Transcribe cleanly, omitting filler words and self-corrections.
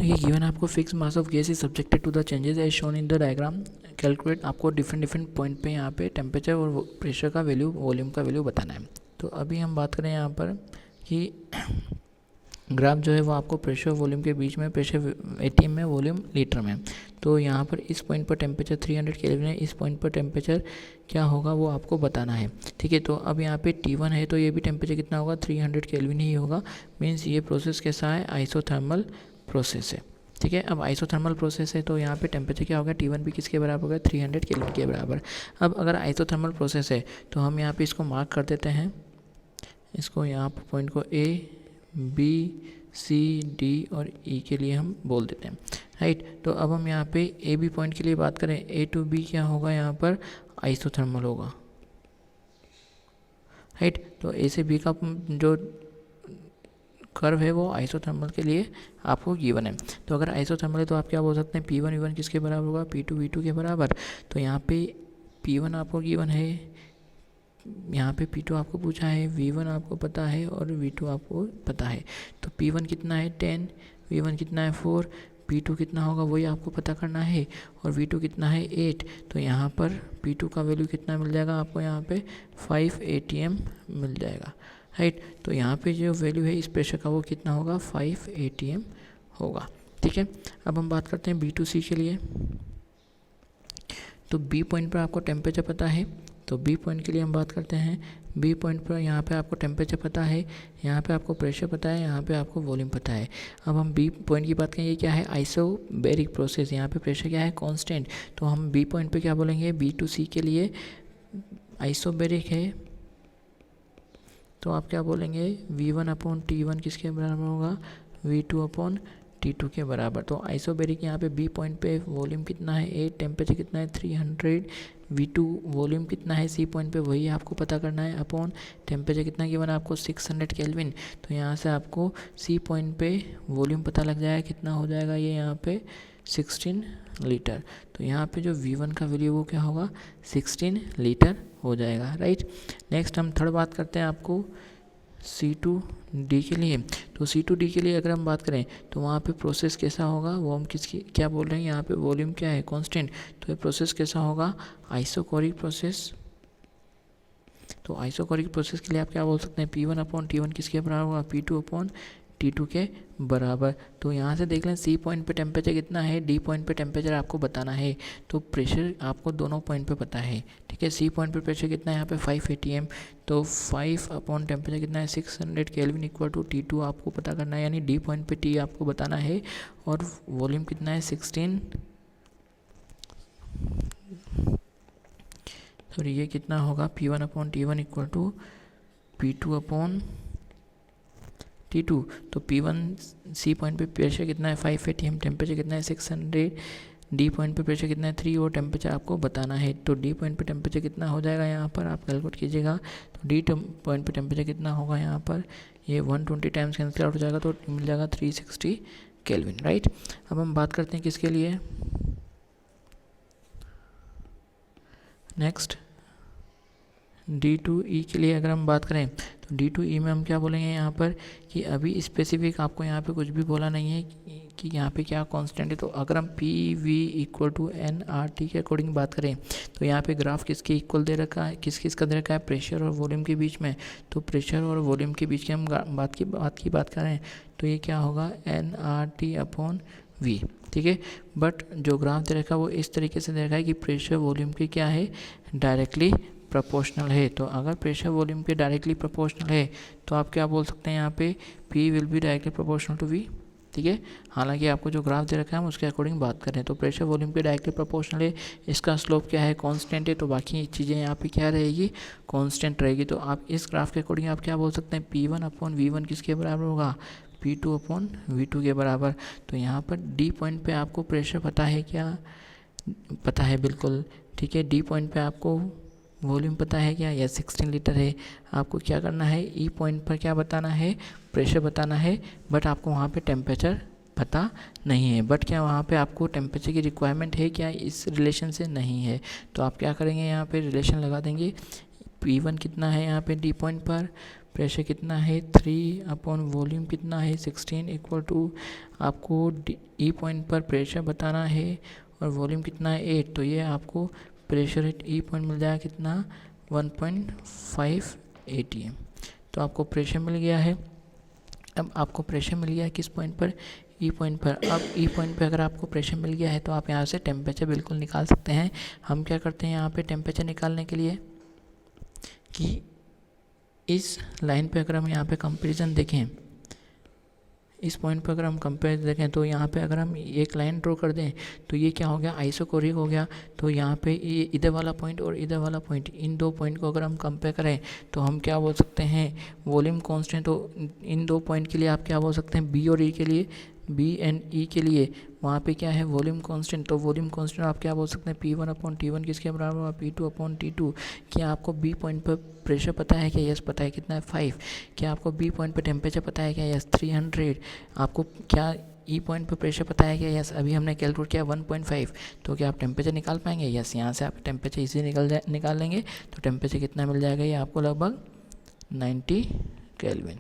ये गिवन आपको fix mass of gas is subjected to the changes as shown in the diagram. Calculate, आपको different point पे यहाँ पे टेम्परेचर और प्रेशर का वैल्यू, वॉल्यूम का वैल्यू बताना है। तो अभी हम बात करें यहाँ पर कि ग्राफ जो है वो आपको प्रेशर वॉल्यूम के बीच में, प्रेशर एटीएम में, वॉल्यूम लीटर में। तो यहाँ पर इस पॉइंट पर टेम्परेचर 300 केल्विन है, इस पॉइंट पर टेम्परेचर क्या होगा वो आपको बताना है। ठीक है, तो अब यहाँ पे T1 है तो ये भी टेम्परेचर कितना होगा, 300 केल्विन ही होगा। मीन्स ये प्रोसेस कैसा है, आइसोथर्मल प्रोसेस है। ठीक है, अब आइसोथर्मल प्रोसेस है तो यहाँ पे टेम्परेचर क्या होगा, T1 भी किसके बराबर होगा, 300 केल्विन के बराबर। अब अगर आइसोथर्मल प्रोसेस है तो हम यहाँ पे इसको मार्क कर देते हैं, इसको यहाँ पर पॉइंट को A, B, C, D और E के लिए हम बोल देते हैं, राइट। तो अब हम यहाँ पे A, B पॉइंट के लिए बात करें, A to B क्या होगा, यहाँ पर आइसोथर्मल होगा, राइट। तो A से B का जो कर्व है वो आइसोथर्मल के लिए आपको गिवन है। तो अगर आइसोथर्मल है तो आप क्या बोल सकते हैं, P1 V1 किसके बराबर होगा, P2 V2 के बराबर। तो यहाँ पे P1 आपको गिवन है, यहाँ पे P2 आपको पूछा है, V1 आपको पता है और V2 आपको पता है। तो P1 कितना है 10, V1 कितना है 4, P2 कितना होगा वही आपको पता करना है, और V2 कितना है 8। तो यहाँ पर P2 का वैल्यू कितना मिल जाएगा आपको, यहाँ पे 5 atm मिल जाएगा, राइट। तो यहाँ पे जो वैल्यू है इस प्रेशर का वो कितना होगा, 5 atm होगा। ठीक है, अब हम बात करते हैं B2C के लिए। तो B पॉइंट पर आपको टेम्परेचर पता है, तो B पॉइंट के लिए हम बात करते हैं। B पॉइंट पर यहाँ पे आपको टेम्परेचर पता है, यहाँ पे आपको प्रेशर पता है, यहाँ पे आपको वॉल्यूम पता है। अब हम B पॉइंट की बात करें, ये क्या है, आइसोबैरिक प्रोसेस। यहाँ पे प्रेशर क्या है, कांस्टेंट। तो हम B पॉइंट पे क्या बोलेंगे, B2C के लिए आइसोबैरिक है तो आप क्या बोलेंगे, V1/T1 किसके बराबर होगा, V2/T2 के बराबर। तो आइसोबैरिक यहाँ पे B पॉइंट पे वॉल्यूम कितना है 8, टेम्परेचर कितना है 300, V2 वॉल्यूम कितना है C पॉइंट पे वही आपको पता करना है, अपॉन टेम्परेचर कितना गिवन है आपको 600 केल्विन। तो यहाँ से आपको C पॉइंट पे वॉल्यूम पता लग जाएगा, कितना हो जाएगा ये यहाँ पे 16 लीटर। तो यहाँ पे जो V1 का वैल्यू वो क्या होगा, 16 लीटर हो जाएगा, राइट। नेक्स्ट हम थर्ड बात करते हैं आपको C2D के लिए। तो C2D के लिए अगर हम बात करें तो वहाँ पे प्रोसेस कैसा होगा, वो हम किसकी क्या बोल रहे हैं, यहाँ पे वॉल्यूम क्या है, कांस्टेंट। तो ये प्रोसेस कैसा होगा, आइसोकोरिक प्रोसेस। तो आइसोकोरिक प्रोसेस के लिए आप क्या बोल सकते हैं, P1/T1 किसके बराबर होगा, P2/T2 के बराबर। तो यहाँ से देख लें C पॉइंट पे टेम्परेचर कितना है, D पॉइंट पे टेम्परेचर आपको बताना है। तो प्रेशर आपको दोनों पॉइंट पे पता है, ठीक है। C पॉइंट पे प्रेशर कितना है यहाँ पे 5 atm। तो 5 टेम्परेचर कितना है 600 केल्विन इक्वल टू T2 आपको पता करना है, यानी D पॉइंट पे T आपको बताना है, और वॉल्यूम कितना है 16, सॉरी ये कितना होगा, P1/T1 इक्वल टू P2/T2। तो P1 C पॉइंट पे प्रेशर कितना है 5 atm, टेम्परेचर कितना है 600, D पॉइंट पे प्रेशर कितना है 3 और टेम्परेचर आपको बताना है। तो D पॉइंट पे टेम्परेचर कितना हो जाएगा यहाँ पर आप कैलकुलेट कीजिएगा। तो D पॉइंट पे टेम्परेचर कितना होगा यहाँ पर, ये 120 टाइम्स कैंसिल आउट हो जाएगा तो मिल जाएगा 360 केल्विन, राइट। अब हम बात करते हैं किसके लिए, नेक्स्ट D2E के लिए अगर हम बात करें तो D2E में हम क्या बोलेंगे यहाँ पर कि अभी स्पेसिफिक आपको यहाँ पे कुछ भी बोला नहीं है कि यहाँ पे क्या कांस्टेंट है। तो अगर हम PV इक्वल टू nRT के अकॉर्डिंग बात करें तो यहाँ पे ग्राफ किसके इक्वल दे रखा है, किसका दे रखा है, प्रेशर और वॉल्यूम के बीच में। तो प्रेशर और वॉल्यूम के बीच की हम बात करें तो ये क्या होगा, nRT/V, ठीक है। बट जो ग्राफ दे रखा है वो इस तरीके से दे रखा है कि प्रेशर वॉल्यूम के क्या है, डायरेक्टली प्रोपोर्शनल है। तो अगर प्रेशर वॉल्यूम के डायरेक्टली प्रोपोर्शनल है तो आप क्या बोल सकते हैं, यहाँ पे P will be directly proportional to V, ठीक है। हालांकि आपको जो ग्राफ दे रखा है हम उसके अकॉर्डिंग बात करें तो प्रेशर वॉल्यूम के डायरेक्टली प्रोपोर्शनल है, इसका स्लोप क्या है, कांस्टेंट है। तो बाकी चीज़ें यहाँ पे क्या रहेगी, कांस्टेंट रहेगी। तो आप इस ग्राफ के अकॉर्डिंग आप क्या बोल सकते हैं, P1/V1 किसके बराबर होगा, P2/V2 के बराबर। तो यहाँ पर D पॉइंट पे आपको प्रेशर पता है क्या, पता है बिल्कुल, ठीक है। D पॉइंट पे आपको वॉल्यूम पता है क्या, या 16 लीटर है। आपको क्या करना है, E पॉइंट पर क्या बताना है, प्रेशर बताना है, बट आपको वहाँ पे टेम्परेचर पता नहीं है। बट क्या वहाँ पे आपको टेम्परेचर की रिक्वायरमेंट है क्या, इस रिलेशन से नहीं है। तो आप क्या करेंगे, यहाँ पे रिलेशन लगा देंगे P1 कितना है यहाँ पे डी पॉइंट पर, प्रेशर कितना है 3 अपॉन वॉल्यूम कितना है 16 इक्वल टू आपको ई पॉइंट पर प्रेशर बताना है और वॉल्यूम कितना है 8, तो ये आपको प्रेशर एट ई पॉइंट मिल जाएगा कितना 1.5 atm। तो आपको प्रेशर मिल गया है। अब आपको प्रेशर मिल गया है किस पॉइंट पर, ई पॉइंट पर। अब ई पॉइंट पर अगर आपको प्रेशर मिल गया है तो आप यहाँ से टेम्परेचर बिल्कुल निकाल सकते हैं। हम क्या करते हैं यहाँ पे टेम्परेचर निकालने के लिए कि इस लाइन पे अगर हम यहाँ पे कंपैरिजन देखें, इस पॉइंट पर अगर हम कंपेयर देखें तो यहाँ पे अगर हम एक लाइन ड्रॉ कर दें तो ये क्या हो गया, आइसोकोरिक हो गया। तो यहाँ पे ये इधर वाला पॉइंट और इधर वाला पॉइंट, इन दो पॉइंट को अगर हम कंपेयर करें तो हम क्या बोल सकते हैं, वॉल्यूम कांस्टेंट। तो इन दो पॉइंट के लिए आप क्या बोल सकते हैं, बी और ई के लिए, बी एंड ई के लिए वहाँ पे क्या है वॉल्यूम कांस्टेंट। तो वॉल्यूम कांस्टेंट आप क्या बोल सकते हैं, P1 अपॉन T1 किसके बराबर हुआ, P2 अपॉन T2। क्या आपको बी पॉइंट पर प्रेशर पता है क्या, यस पता है, कितना है 5। क्या आपको बी पॉइंट पर टेम्परेचर पता है क्या, यस 300। आपको क्या ई पॉइंट पर प्रेशर पता है क्या, यस अभी हमने कैलकुलेट किया 1.5। तो क्या आप टेम्परेचर निकाल पाएंगे, यस यहाँ से आप टेम्परेचर इसी निकाल लेंगे। तो टेम्परेचर कितना मिल जाएगा, ये आपको लगभग 90 केल्विन।